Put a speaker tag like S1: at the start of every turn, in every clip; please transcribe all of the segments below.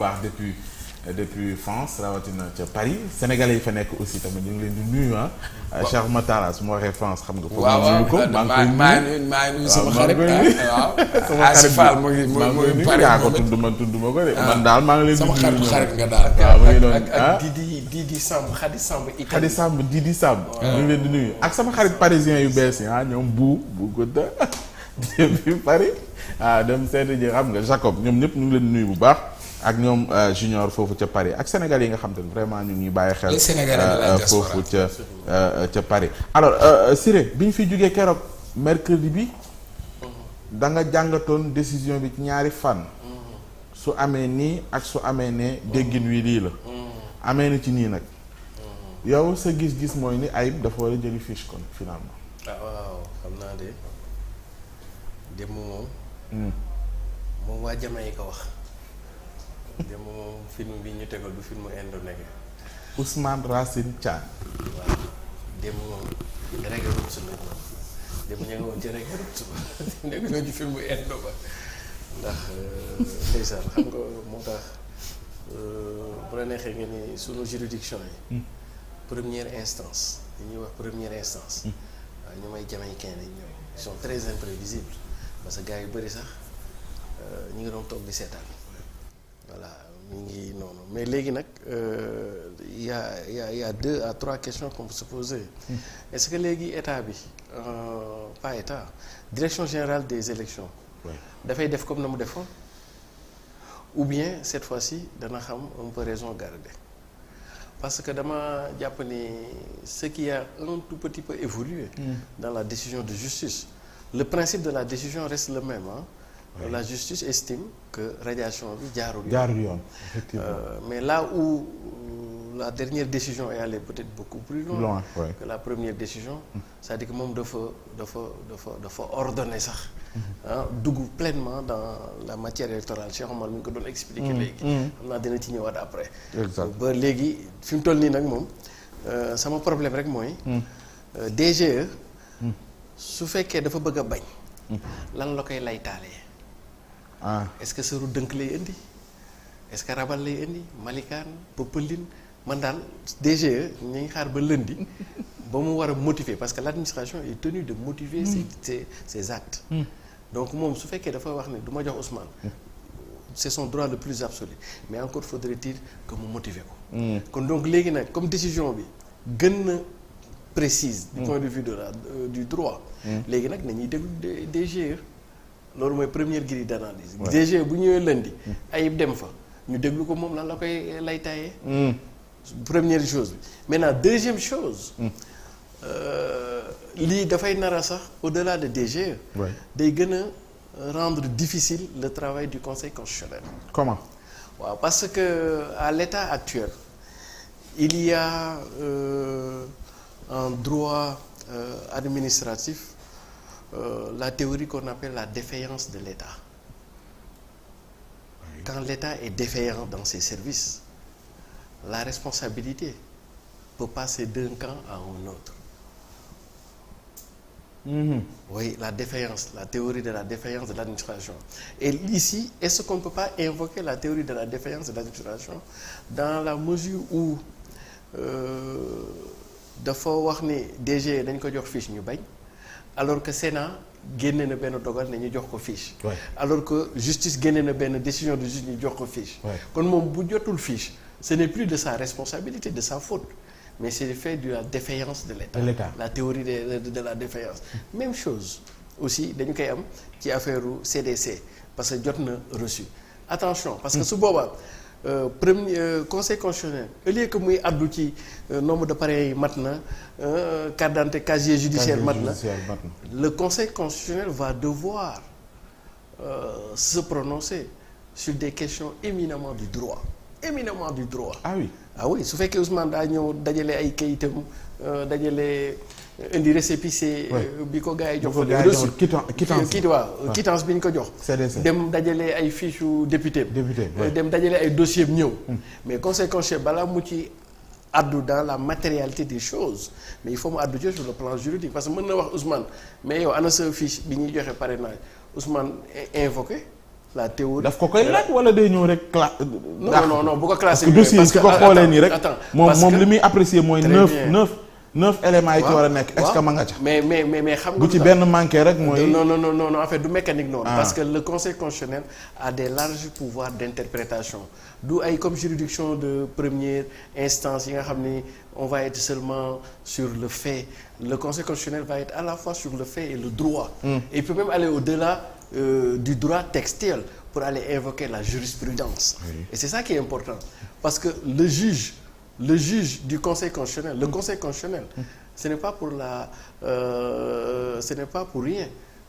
S1: baax depuis France rawatina ca Paris sénégalais yi fa nekk aussi tamit ñu ngi leen di nuyu ah. Cheikh Matara su ma waxee France xam nga. foofu nuyu ko
S2: maa ngi nuyu sama xarit waaw.
S1: sama xarit
S2: mu ngi Paris
S1: yaa ko tudd man tudd ma ko de. man daal maa ngi leen di nuyu
S2: sama xarit nga daal.
S1: waaw mu ngi doon
S2: ak Didi Samb Khady Samb Italie.
S1: Khady Samb Didi Samb. ñu ngi leen di nuyu ak sama xarit parisien yu bees yi ñoom bu gudda depuis Paris dem seeti ji xam nga Jacob ñoom ñëpp ñu ngi leen di nuyu bu baax. ak ñoom junior foofu ca Paris ak Sénégal yi nga xam te ne vraiment ñu ngi bàyyi xel. foofu ca Paris. alors Siré bi ñu fi jógee keroog mercredi bi da nga jàngatoon décision bi ci ñaari fan. su amee nii ak su amee ne déggin wi lii la. amee na ci nii nag. yow sa gis-gis mooy ni Ayib dafa war a jëli fiche kon finalement.
S3: waaw xam naa de démb moom waa Jamaïque ko wax. démb moom film bi ñu tegal du film indonésien.
S1: Ousmane Racine Thiam.
S3: waaw démb moom reggae roots la ñu démb ña nga woon ci reggae roots ba nekk nga ci film indo ba ndax ndeysaan xam nga moo tax bu la neexee nga ni sunu juridiction yi. première instance li ñuy wax première instance. waaw ñu may jamaïcain lañ ñoom ils sont très imprévisibles parce que gars yu bëri sax ñu ngi doon toog di seetaan. voilà mi ngi noonu mais léegi nag y a 2 à 3 questions qu'on peut se poser. Est-ce que léegi état bi pas état direction générale des élections dafay def comme na mu defoon ou bien cette fois-ci dana xam un peu raison garder parce que dama jàpp ni ce qui a un tout petit peu évolué dans la décision de justice le principe de la décision reste le même la justice estime que radiation bi jaarul yoon effectivement mais là où la dernière décision est allée peut-être beaucoup plus loin que la première décision c'est-à-dire que moom dafa ordonné sax dugg pleinement dans la matière électorale Cheikh Omar mi ngi ko doon expliquer léegi xam naa dina ci ñëwaat après ba léegi fi mu toll nii nag moom sama problème rek mooy DGE su fekkee dafa bëgg a bañ lan la koy laytaalee est-ce que sëru dënk lay indi est-ce que rabal lay indi malikaan pëppalin man daal DGE ñu ngi xaar ba lundi ba mu war a motiver parce que l'administration est tenue de motiver ses actes donc moom su fekkee dafa wax ne du ma jox Ousmane c'est son droit le plus absolu mais encore faudrait-il que mu motiver ko kon donc léegi nag comme décision bi gën na précise du point de vue de la du droit léegi nag nañuy déglu DGE loolu mooy première grille d'analyse DG bu ñëwee lundi Ayib dem fa ñu déglu ko moom lan la koy lay taayee première chose bi maintenant deuxième chose lii dafay nar sax au-delà de DG day gën a rendre difficile le travail du Conseil constitutionnel.
S1: Comment?
S3: waaw parce que à l'état actuel il y a en droit administratif la théorie qu'on appelle la défaillance de l'État. Quand l'État est défaillant dans ses services, la responsabilité peut passer d'un camp à un autre. Oui, la défaillance, la théorie de la défaillance de l'administration. Et ici, est-ce qu'on ne peut pas invoquer la théorie de la défaillance de l'administration dans la mesure où dafa wax ni DG dañ ko jox fiche ñu bañ alors que Sénat génne na benn dogal ne ñu jox ko fiche. alors que justice génne na benn décision de justice ñu jox ko fiche. kon moom bu jotul fiche ce n'est plus de sa responsabilité, de sa faute, mais c'est le fait de la défaillance de l'État. La théorie de la défaillance. Même chose aussi dañu koy am ci affaire CDC parce que jot na reçu. Attention parce que su boobaa premier conseil constitutionnel au lieu que muy addu ci nombre de parrains yi mat na carte d'identité casier judiciaire mat na le conseil constitutionnel va devoir se prononcer sur des questions éminemment du droit. Ah oui su fekkee Ousmane daa ñëw dajale ay kayitam dajale indi récépissé bi ko gars yi jox reçu quittance bi ñu ko jox dem dajale ay fiche u député dem dajale ay dossier bi ñëw mais conseil constitutionnel balaa mu ci addu dans la matérialité des choses mais il faut mu addu ci sur le plan juridique parce que mën na wax Ousmane mais yow ana sa fiche bi ñuy joxe parrainage Ousmane invoqué la théorie.
S1: daf ko koy laaj wala day ñëw rek
S3: non bu ko classé.
S1: parce que dossier su ko xoolee nii rek. moom li muy apprécier mooy
S3: très
S1: 9 éléments yi ci war a nekk. est-ce que ma nga ca.
S3: mais xam nga.
S1: bu ci benn manqué rek mooy.
S3: non en fait du mécanique noonu. parce que le conseil constitutionnel a des larges pouvoirs d'interprétation du ay comme juridiction de première instance yi nga xam ni on va être seulement sur le fait le conseil constitutionnel va être à la fois sur le fait et le droit. Et il peut même aller au-delà du droit textuel pour aller invoquer la jurisprudence. Oui. Et c'est ça qui est important parce que le juge du conseil constitutionnel, le conseil constitutionnel, ce n'est pas pour rien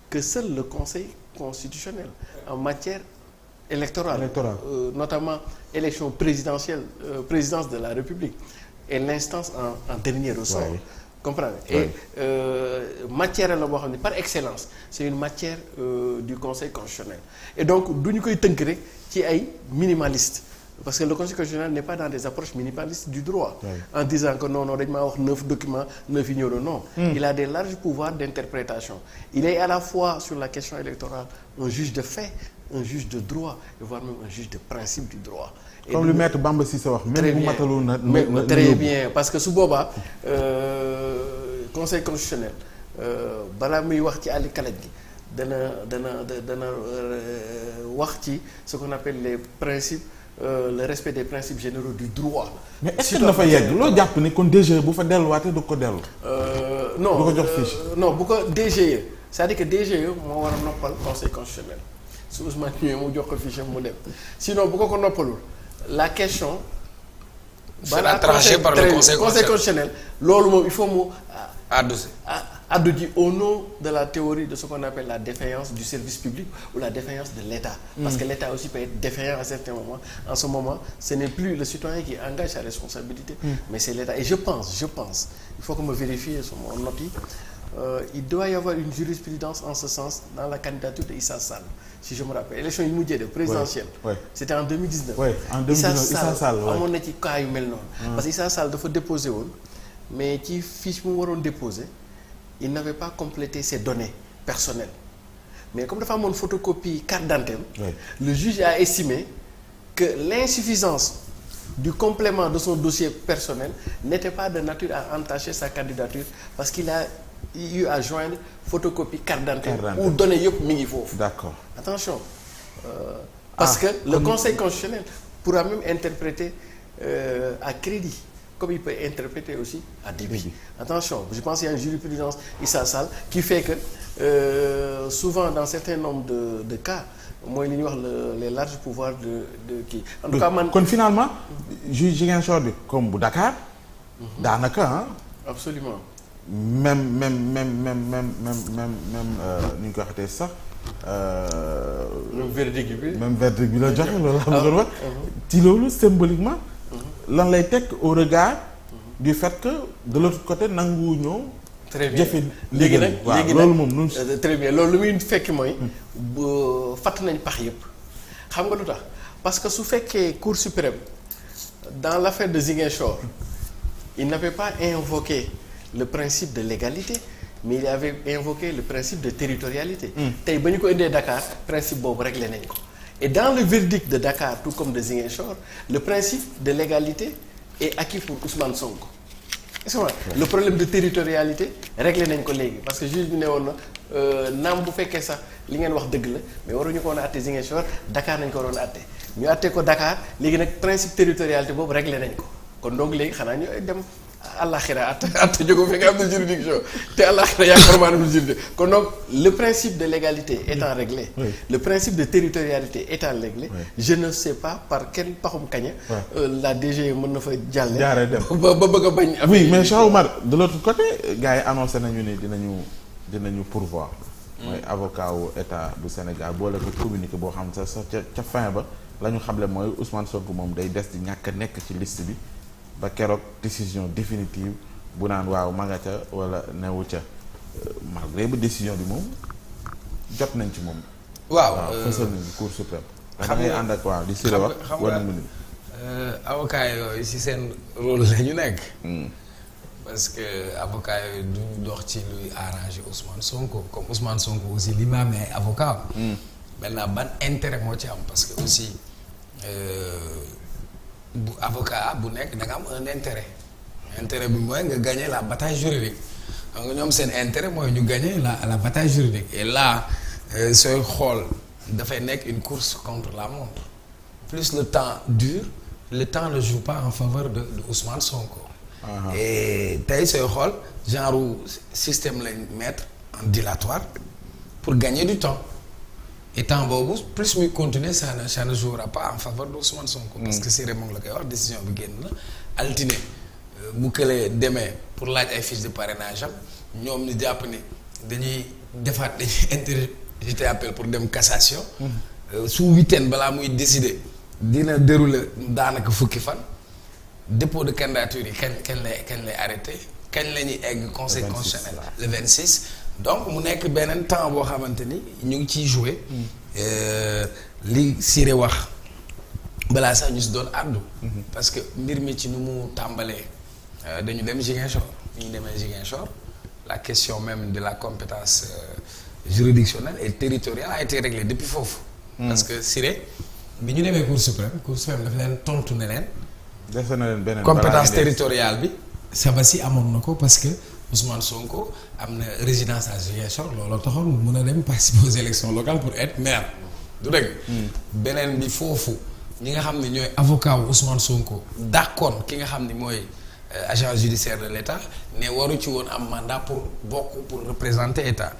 S3: que seul le conseil constitutionnel en matière électorale. Notamment élection présidentielle, présidence de la République, est l'instance en dernier ressort. Oui. Comprendre et matière la boo xam ne par excellence c'est une matière du conseil constitutionnel et donc du ñu koy tënk rek ci ay minimalistes parce que le conseil constitutionnel n'est pas dans des approches minimalistes du droit en disant que non dañ maa wax 9 documents 9 yi ñëw non il a des larges pouvoirs d'interprétation il est à la fois sur la question électorale un juge de fait un juge de droit et voire même un juge de principe du droit. Et
S1: comme le maître Bamba Cissé wax. même bu matalul na
S3: très bien parce que su boobaa conseil constitutionnel balaa muy wax ci àlli kalaj gi dana wax ci ce qu'on appelle les principes le respect des principes généraux du droit.
S1: mais est-ce que dafa yegg loo jàpp ni kon DGE bu fa delluwaatee du ko dellu.
S3: non
S1: du ko jox fiche.
S3: non bu ko DGE c'est-à-dire que DGE moo war a noppal conseil constitutionnel su Ousmane ñëwee mu jox ko fiche mu dem sinon bu ko noppalul la question.
S2: sera tranchée par le conseil
S3: constitutionnel loolu moom il faut mu.
S2: addu
S3: ji au nom de la théorie de ce qu'on appelle la défaillance du service public ou la défaillance de l'État. Parce que l'État aussi peut être défaillant à certains moments. En ce moment, ce n'est plus le citoyen qui engage sa responsabilité, mais c'est l'État. Et je pense, il faut que me vérifie sur mon note, il doit y avoir une jurisprudence en ce sens dans la candidature de Issa Sall, si je me rappelle. Élection yi mujjee de présidentielle. C'était en 2019.
S1: Oui, en 2019 Issa Sall
S3: amoon na ci cas yu mel noonu. Parce que Issa Sall dafa déposé woon mais ci fiche mu waroon déposé. Il n'avait pas complété ses données personnelles mais comme dafa amoon photocopie carte d'identité le juge a estimé que l'insuffisance du complément de son dossier personnel n'était pas de nature à entacher sa candidature parce qu'il a eu à joindre photocopie carte d'identité ou données yëpp mi ngi foofu.
S1: D'accord.
S3: Attention parce que le conseil constitutionnel pourra même interpréter à crédit. Comme il peut interpréter aussi à débit. Attention, je pense qu'il y a une jurisprudence Issa Sall qui fait que souvent dans certains nombres de cas mooy li ñuy wax les larges pouvoirs de kii. En tout cas man
S1: kon finalement juge Ziguinchor bi comme bu Dakar. daanaka ah.
S3: Absolument.
S1: même ni ñu ko waxatee sax.
S3: même verdict
S1: bi la joxe loolu la bëggoon wax. ci loolu symboliquement. lan lay teg au regard du fait que de l'autre côté nangu ñëw.
S3: très bien
S1: jëfe
S3: léegi nag
S1: loolu moom nun
S3: très bien loolu lu muy fekk mooy. fàtt nañ pax yëpp. xam nga lu tax parce que su fekkee Cour suprême dans l'affaire de Ziguinchor il n'avait pas invoqué le principe de légalité mais il avait invoqué le principe de territorialité. tey ba ñu ko indee Dakar principe boobu réglé nañ ko. Et dans le verdict de Dakar tout comme de Ziguinchor le principe de légalité est acquis pour Ousmane Sonko. Est-ce que le problème de territorialité réglé nañ ko léegi parce que juge bi ne woon na naam bu fekkee sax li ngeen wax dëgg la mais waruñu ko woon a àtte Ziguinchor Dakar nañ ko waroon a àtte ñu àtte ko Dakar léegi nag principe territorialité boobu réglé nañ ko kon donc léegi xanaa ñu dem àllaxira àtte jógo fi nga am na juridiction te àllaxira yaakaar maa ne juridiction kon donc le principe de légalité étant réglé le principe de territorialité étant réglé je ne sais pas par quel paxum kaña la DG mën na fa jàlle ba bëgg a bañ
S1: oui mais Cheikh Oumar de l'autre côté gars yi annoncé nañu ni dinañu pourvoir mooy avocat wu état bu Sénégal boole ko communiqué boo xam sax ca fin ba la ñu xamle mooy Ousmane Sonko moom day des di ñàkk a nekk ci liste bi ba keroog décision définitive bu naan waaw ma nga ca wala newu ca malgré ba décision bi moom jot nañ ci moom.
S2: waaw
S1: fësal nañu Cour suprême. xam nga ànd ak waaw di siré wax war nañu ni
S2: avocat yooyu ci seen rôle la ñu nekk. parce que avocat yooyu duñu dox ci luy arranger Ousmane Sonko comme Ousmane Sonko aussi li ma amee avocat. maintenant ban intérêt moo ci am parce que aussi bu avocat bu nekk da nga am un intérêt bi mooy nga gagner la bataille juridique donc ñoom seen intérêt mooy ñu gagner la bataille juridique et là sooy xool dafay nekk une course contre la montre plus le temps dure le temps ne joue pas en faveur de Ousmane Sonko. Et tey sooy xool genre système lañ mettre en dilatoire pour gagner du temps et temps boobu plus muy continuer ça ne jouera pas en faveur de Ousmane Sonko. Parce que Siré moom la koy wax décision bi génn na altine mu këlee demee pour laaj ay fiches de parrainage am ñoom ñu jàpp ni dañuy interjeter appel pour dem cassation. Su week-end balaa muy décider dina dérouler daanaka fukki fan. Dépôt de candidature yi kañ lay arrêté kañ la ñuy egg conseil constitutionnel le 26 donc mu nekk beneen temps boo xamante ni ñu ngi ciy jouer li Siré wax balaa sax ñu si doon àddu parce que mbir mi ci nu mu tàmbalee dañu dem Ziguinchor ñu demee Ziguinchor la question même de la compétence juridictionnelle et territoriale a été réglée depuis foofu parce que Siré bi ñu demee Cour suprême dafa leen tontu ne leen
S1: defe na leen beneen
S2: compétence territoriale bi Sabassi amoon na ko parce que Ousmane Sonko am na résidence à Ziguinchor looloo taxoon mu mën a dem participer aux élections locales pour être maire du dëgg beneen bi foofu ñi nga xam ne ñooy avocat wu Ousmane Sonko d'accord ki nga xam ne mooy agent judiciaire de l'État ne waru ci woon am mandat pour bokk pour représenter État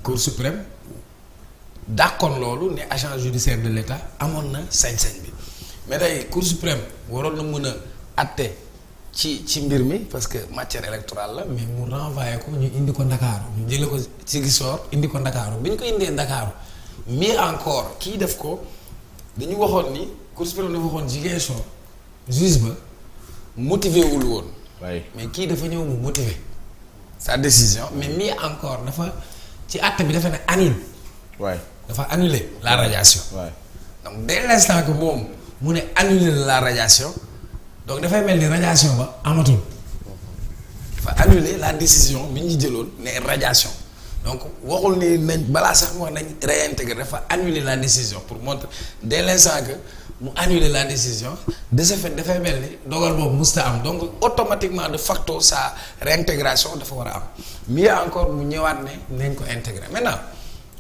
S2: Cour suprême d'accord loolu ne agent judiciaire de l'État amoon na sañ-sañ bi mais tey Cour suprême waroon na mën a atte ci mbir mi parce que matière électorale la mais mu renvoyé ko ñu indi ko Ndakaaru ñu jële ko Ziguinchor indi ko Ndakaaru bi ñu ko indee Ndakaaru mais encore kii def ko dañu waxoon ni Cour suprême dafa waxoon Ziguinchor juge ba motivé wul woon mais kii dafa ñëw mu motivé sa décision mais mais encore dafa ci acte bi dafa ne annule dafa annuler la radiation donc dès l'instant que moom mu ne annuler la radiation donc dafay mel ni radiation ba amatul dafa annuler la décision bi ñu jëloon ne radiation donc waxul ni nañ balaa sax mu wax nañ réintégrer dafa annuler la décision pour montrer dès l'instant que mu annuler la décision de ce fait dafay mel ni dogal boobu musta am donc automatiquement de facto sa réintégration dafa war a am mieux encore mu ñëwaat ne nañ ko intégrer maintenant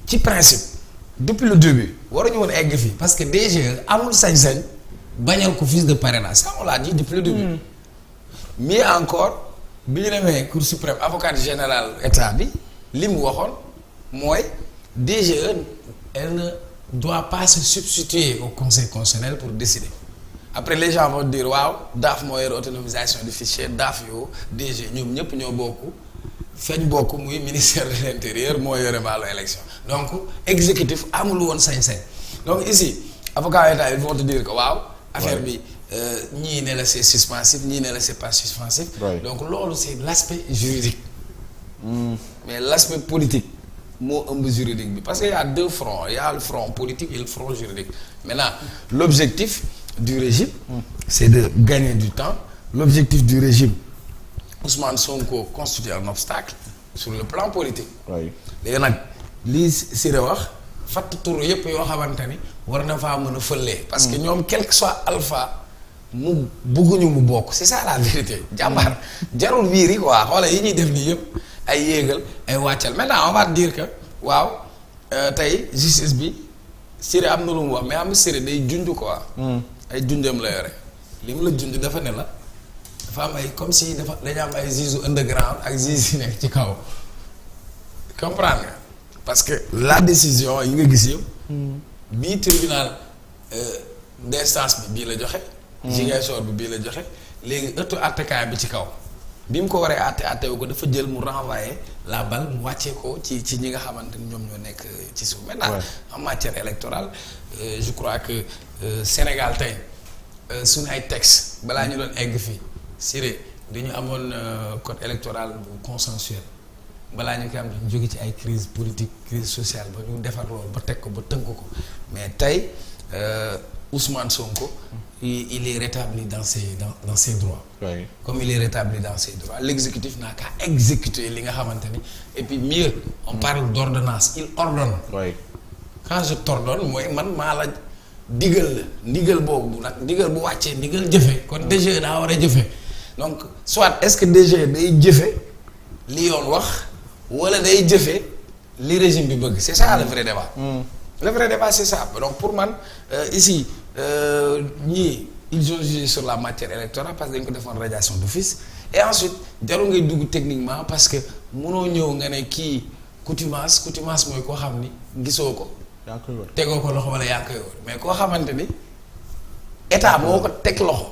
S2: ci principe depuis le début waruñu woon egg fii parce que DGE amul sañ-sañ bañal ko fiche de parrainage ça on l'a dit depuis le début mais encore bi ñu demee Cour suprême avocat général état bi li mu waxoon mooy DGE elle ne doit pas se substituer au conseil constitutionnel pour décider après les gens vont dire waaw DAF moo yor autonomisation du fichier DAF yow DG ñoom ñëpp ñoo bokk feeñ bokk muy ministère de l'intérieur moo yore wàllu élection donc exécutif amul woon sañ-sañ donc ici avocat état ils vont te dire que waaw affaire bi ñii ne la c'est suspensif ñii ne la c'est pas suspensif donc loolu c'est l'aspect juridique mais l'aspect politique moo ëmb juridique bi parce que y a deux fronts y a le front politique et le front juridique maintenant l'objectif du régime c'est de gagner du temps l'objectif du régime Ousmane Sonko constitue un obstacle sur le plan politique. léegi nag lii Siré wax fatt tur yëpp yoo xamante ni war na faa mën a fëlee. parce que ñoom quel que soit alpha mu bugguñu mu bokk c'est ça la vérité. jàmbaar jarul wiir yi quoi xoola yi ñuy def nii yëpp ay yéegal ay wàccal maintenant on va dire que waaw tey justice bi Siré am na lu mu wax mais am Siré day junj quoi. ay junjam la yore li mu la junj dafa ne la. dafa am ay comme si dafa dañu am ay juges underground ak juges yi nekk ci kaw comprendre nga parce que la décision yi nga gis yëpp bii tribunal d'instance bi bii la joxe Ziguinchor bi bii la joxe léegi ëttu àttekaay bi ci kaw bi mu ko waree àttewu ko dafa jël mu renvoyer la balle mu wàccee ko ci ñi nga xamante ni ñoom ñoo nekk ci suuf maintenant en matière électorale je crois que Sénégal tey suñu ay textes balaa ñu doon egg fii Siré dañu amoon code électoral bu consensuel balaa ñu koy am dañu jóge ci ay crise politique crise sociale ba ñu defar loolu ba teg ko ba tënk ko mais tey Ousmane Sonko il est rétabli dans ses droits. Comme il est rétabli dans ses droits l'exécutif n'a qu'à exécuter li nga xamante ni et puis mieux on parle d'ordonnance il ordonne quand je t'ordonne mooy man maa la digal la ndigal boobu nag ndigal bu wàccee ndigal jëfe kon DG daa war a jëfe donc soit est-ce que DG day jëfe li yoon wax wala day jëfe li régime bi bëgg c'est ça le vrai débat. Le vrai débat c'est ça donc pour man ici ñii ils ont jugé sur la matière électorale parce que dañ ko defoon radiation d'office et ensuite jarul ngay dugg techniquement parce que mënoo ñëw nga ne kii contumace mooy koo xam ni gisoo ko.
S1: yaa ngi koy wër
S2: tegoo ko loxo wala yaa ngi koy wër mais koo xamante ni état moo ko teg loxo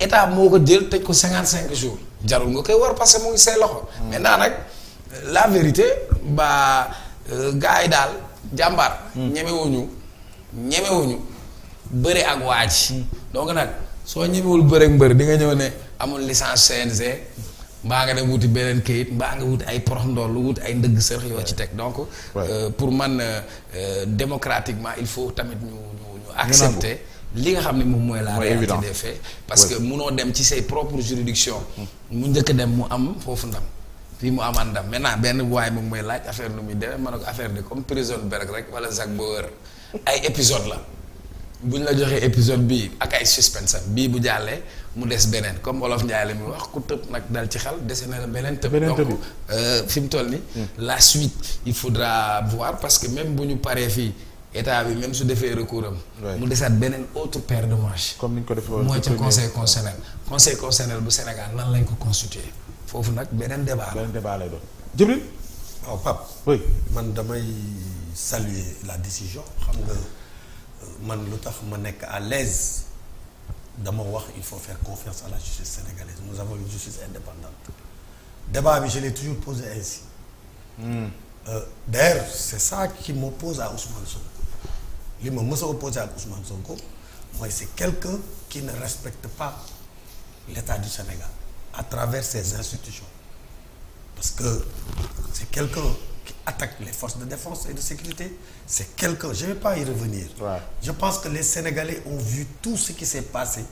S2: état moo ko jël tëj ko 55 jours jarul nga koy wër parce que mu ngi say loxo. maintenant nag la vérité gars yi daal jàmbaar. ñemewuñu bëre ak waaj. donc nag soo ñemewul bëre ak mbër di nga ñëw ne amul licence CNG mbaa nga dem wuti beneen kayit mbaa nga wuti ay porox ndoll wuti ay ndëgg sërx yoo ci teg donc. pour man démocratiquement il faut tamit ñu accepter li nga xam ne moom mooy la réalité des faits parce que munoo dem ci say propres juridictions. mu njëkk dem mu am foofu ndam. fii mu amaan ndam maintenant benn waay moom mooy laaj affaire nu muy demee ma ne ko affaire de comme prison break rek wala Zack Bauer ay épisode la bu ñu la joxee épisode bii ak ay suspense bii bu jàllee mu des beneen comme Wolof Njaay la muy wax ku tëb nag dal ci xel dese na la beneen tëb donc fi mu toll ni la suite il faudra voir parce que même bu ñu paree fii état bi même su defee recours am mu desaat beneen autre paire de manches
S1: comme ni ñu ko defee
S2: mooy ca conseil constitutionnel bu Sénégal nan lañ ko constitué foofu nag beneen débat
S1: lay doon Djibril.
S4: waaw Pape.
S1: oui
S4: man damay saluer la décision xam nga man lu tax ma nekk à l'aise dama wax il faut faire confiance à la justice sénégalaise nous avons une justice indépendante débat bi je l'ai toujours posé ainsi. D'ailleurs c'est ça qui m'oppose à Ousmane Sonko li ma mës a opposé ak Ousmane Sonko mooy c'est quelqu'un qui ne respecte pas l'État du Sénégal à travers ses institutions parce que c'est quelqu'un qui attaque les forces de défense et de sécurité c'est quelqu'un je vais pas y revenir. Je pense que les Sénégalais ont vu tout ce qui s'est passé